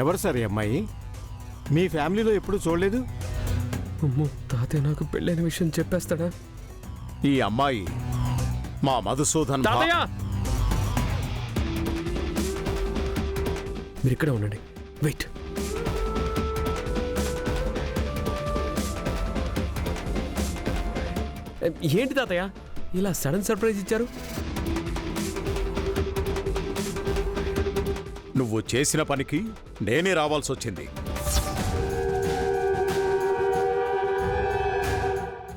ఎవరు సార్ ఈ అమ్మాయి? మీ ఫ్యామిలీలో ఎప్పుడు చూడలేదు. అమ్మో, తాతయ్య నాకు పెళ్ళైన విషయం చెప్పేస్తాడా? ఈ అమ్మాయి మా మధుసూదన్ తాతయ్య, మీరు ఇక్కడే ఉండండి. వెయిట్. ఏంటి తాతయ్య ఇలా సడన్ సర్ప్రైజ్ ఇచ్చారు? నువ్వు చేసిన పనికి నేనే రావాల్సి వచ్చింది.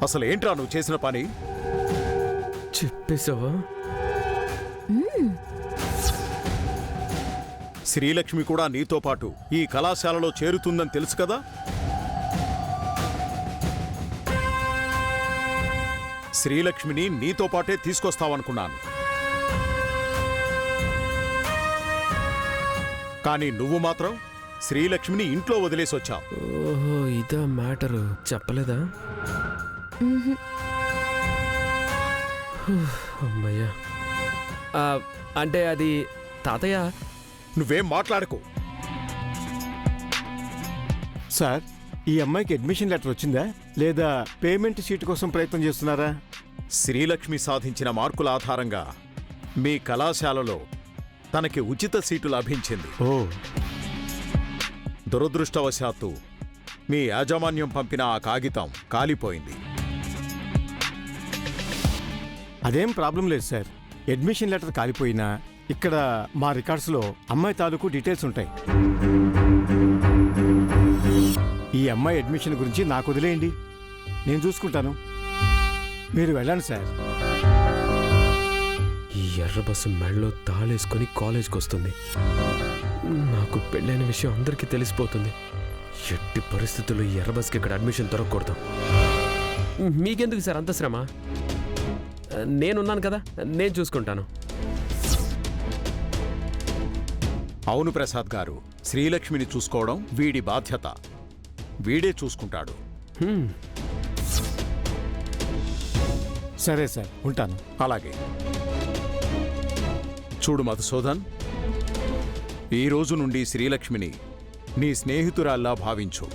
అసలు ఏంట్రా నువ్వు చేసిన పని? చెప్పేశావా? శ్రీలక్ష్మి కూడా నీతో పాటు ఈ కళాశాలలో చేరుతుందని తెలుసు కదా? శ్రీలక్ష్మిని నీతో పాటే తీసుకొస్తావనుకున్నాను. కానీ నువ్వు మాత్రం శ్రీలక్ష్మిని ఇంట్లో వదిలేసి వచ్చావు. ఓహో, ఇదా మ్యాటరు. చెప్పలేదా? అమ్మయ్యా. అంటే అది తాతయ్య. నువ్వేం మాట్లాడకు. సార్, ఈ అమ్మాయికి అడ్మిషన్ లెటర్ వచ్చిందా లేదా పేమెంట్ షీట్ కోసం ప్రయత్నం చేస్తున్నారా? శ్రీలక్ష్మి సాధించిన మార్కుల ఆధారంగా మీ కళాశాలలో తనకి ఉచిత సీటు లభించింది. ఓ, దురదృష్టవశాత్తు మీ యాజమాన్యం పంపిన ఆ కాగితం కాలిపోయింది. అదేం ప్రాబ్లం లేదు సార్. అడ్మిషన్ లెటర్ కాలిపోయినా ఇక్కడ మా రికార్డ్స్లో అమ్మాయి తాలూకు డీటెయిల్స్ ఉంటాయి. ఈ అమ్మాయి అడ్మిషన్ గురించి నాకు వదిలేయండి, నేను చూసుకుంటాను. మీరు వెళ్ళండి సార్. ఈ ఎర్ర బస్సు మెడలో తాళేసుకొని కాలేజ్కి వస్తుంది. నాకు పెళ్ళైన విషయం అందరికీ తెలిసిపోతుంది. ఎట్టి పరిస్థితుల్లో ఈ ఎర్ర బస్కి ఇక్కడ అడ్మిషన్ దొరకకూడదు. మీకెందుకు సార్ అంత శ్రమ? నేనున్నాను కదా, నేను చూసుకుంటాను. అవును ప్రసాద్ గారు, శ్రీలక్ష్మిని చూసుకోవడం వీడి బాధ్యత. వీడే చూసుకుంటాడు. సరే సార్, ఉంటాను. అలాగే. చూడు మధుసూదన్, ఈ రోజు నుండి శ్రీలక్ష్మిని నీ స్నేహితురాల్లా భావించు.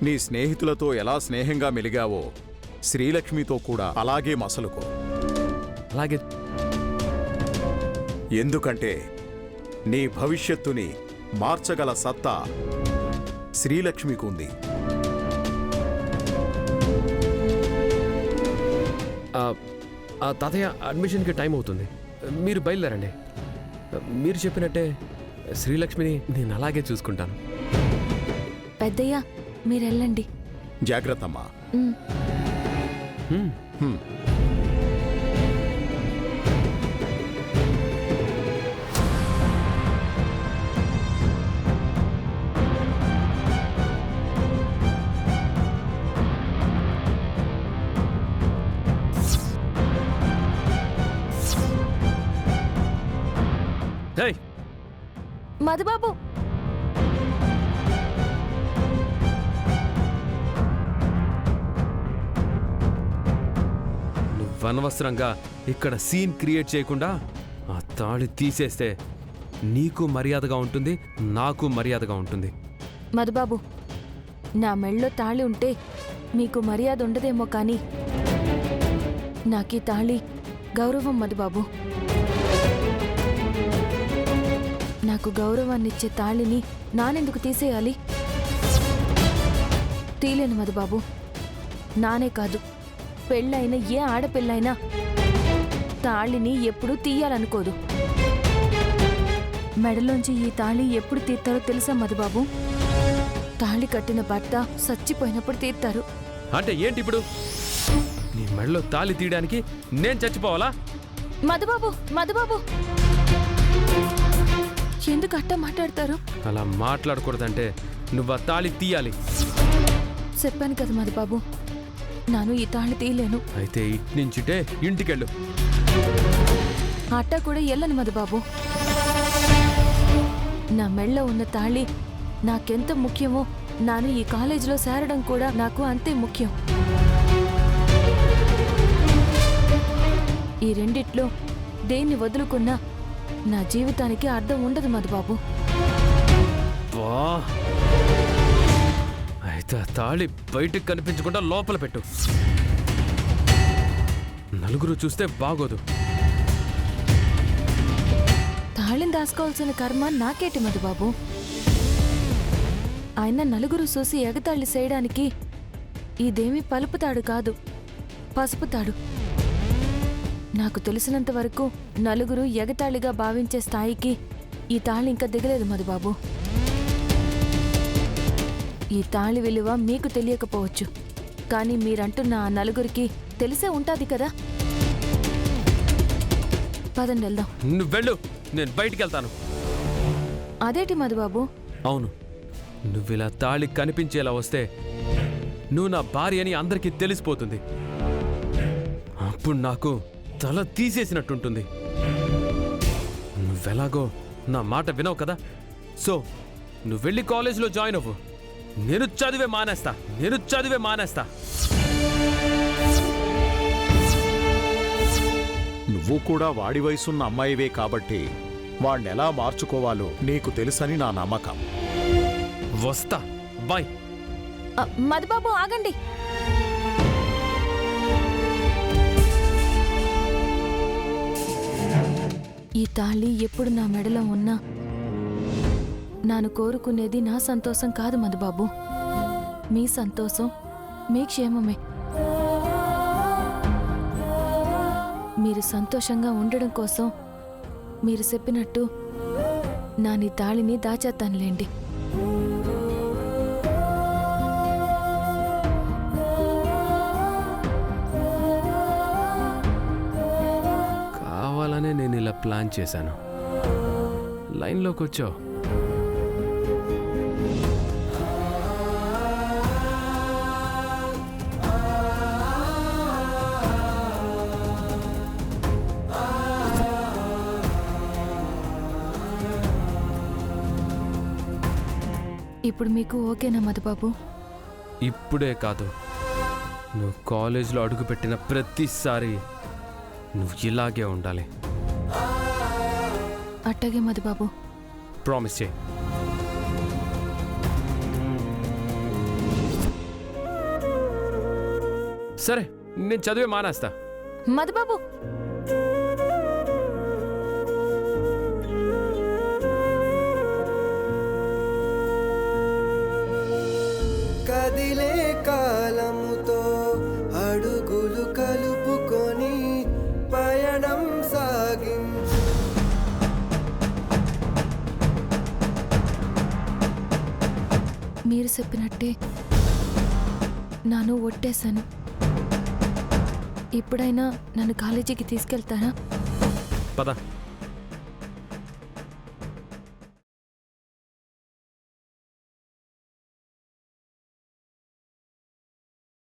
నీ స్నేహితులతో ఎలా స్నేహంగా మెలిగావో శ్రీలక్ష్మితో కూడా అలాగే మసలుకో. అలాగే. ఎందుకంటే నీ భవిష్యత్తుని మార్చగల సత్తా శ్రీలక్ష్మికి ఉంది. తాతయ్య, అడ్మిషన్కి టైం అవుతుంది, మీరు బయలుదేరండి. మీరు చెప్పినట్టే శ్రీలక్ష్మిని నేను అలాగే చూసుకుంటాను. పెద్దయ్య, మీరు వెళ్ళండి. జాగ్రత్తమ్మా. మధుబాబు, నువ్వనవసరంగా ఇక్కడ సీన్ క్రియేట్ చేయకుండా ఆ తాళి తీసేస్తే నీకు మర్యాదగా ఉంటుంది, నాకు మర్యాదగా ఉంటుంది. మధుబాబు, నా మెళ్ళో తాళి ఉంటే మీకు మర్యాద ఉండదేమో కానీ నాకీ తాళి గౌరవం. మధుబాబు, నాకు గౌరవాన్నిచ్చే తాళిని నానెందుకు తీసేయాలి? తీలేను మధుబాబు. నానే కాదు, పెళ్ళైన ఏ ఆడపిల్లైనా తాళిని ఎప్పుడు తీయాలనుకోదు. మెడలోంచి ఈ తాళి ఎప్పుడు తీస్తారో తెలుసా మధుబాబు? తాళి కట్టిన భర్త చచ్చిపోయినప్పుడు తీస్తారు. అంటే ఏంటి ఇప్పుడు? నీ మెడలో తాళి తీయడానికి నేను చచ్చిపోవాలా? మధుబాబు, మధుబాబు, ఎందుకు అట్ట మాట్లాడతారు? అలా మాట్లాడకూడదంటే నువ్వు ఆ తాళి తీయాలి. చెప్పాను కదా మధుబాబు, నాను ఈ తాళి తీయలేను. అయితే ఇట్నుంచిటే ఇంటికెళ్ళు. అట్టా కూడా వెళ్ళను మధుబాబు. నా మెళ్ళో ఉన్న తాళి నాకెంత ముఖ్యమో నాను ఈ కాలేజీలో చేరడం కూడా నాకు అంతే ముఖ్యం. ఈ రెండిట్లో దేన్ని వదులుకున్నా నా జీవితానికి అర్థం ఉండదు మధుబాబు. వా అయితే ఆ తాళి బయటికి కనిపించకుండా లోపల పెట్టు. నలుగురు చూస్తే బాగోదు. తాళిని దాచుకోవాల్సిన కర్మ నాకేటి మధుబాబు? ఆయన నలుగురు చూసి ఎగతాళి చేయడానికి ఇదేమీ పలుపుతాడు కాదు, పసుపుతాడు. నాకు తెలిసినంత వరకు నలుగురు ఎగతాళిగా భావించే స్థాయికి ఈ తాళి ఇంకా దిగలేదు మధుబాబు. ఈ తాళి విలువ మీకు తెలియకపోవచ్చు, కానీ మీరంటున్న ఆ నలుగురికి తెలిసే ఉంటాది కదా. పదండి వెళ్దాం. నువ్వు వెళ్ళు, నేను బయటికి వెళ్తాను. అదేటి మధుబాబు? అవును, నువ్వు ఇలా తాళి కనిపించేలా వస్తే నువ్వు నా భార్య అని అందరికీ తెలిసిపోతుంది. అప్పుడు నాకు తల తీసేసినట్టుంటుంది. నువ్వెలాగో నా మాట వినవు కదా, సో నువ్వు వెళ్ళి కాలేజీలో జాయిన్ అవ్వు. నేను చదివే మానేస్తా. నువ్వు కూడా వాడి వయసున్న అమ్మాయివే కాబట్టి వాణ్ణెలా మార్చుకోవాలో నీకు తెలుసని నా నమ్మకం. వస్తా, బాయ్. మధుబాబు ఆగండి. ఈ తాళి ఎప్పుడు నా మెడలో ఉన్నా నాను కోరుకునేది నా సంతోషం కాదు మధుబాబు, మీ సంతోషం, మీ క్షేమమే. మీరు సంతోషంగా ఉండడం కోసం మీరు చెప్పినట్టు నా నీ తాళిని దాచేస్తానులేండి. కావాలనే నేను ఇలా ప్లాన్ చేశాను. లైన్లోకి వచ్చావు. ఇప్పుడు మీకు ఓకేనా మధుబాబు? ఇప్పుడే కాదు, నువ్వు కాలేజీలో అడుగుపెట్టిన ప్రతిసారి నువ్వు ఇలాగే ఉండాలి. అట్టగే మధుబాబు. ప్రామిస్ చేయి. సరే, నేను చదివే మానేస్తా. మధుబాబు, కదిలే కాలముతో అడుగులు కలుపుకొని పయనం సాగించు. మీరు చెప్పినట్టే నాను ఒట్టేశాను. ఇప్పుడైనా నన్ను కాలేజీకి తీసుకెళ్తారా? పద.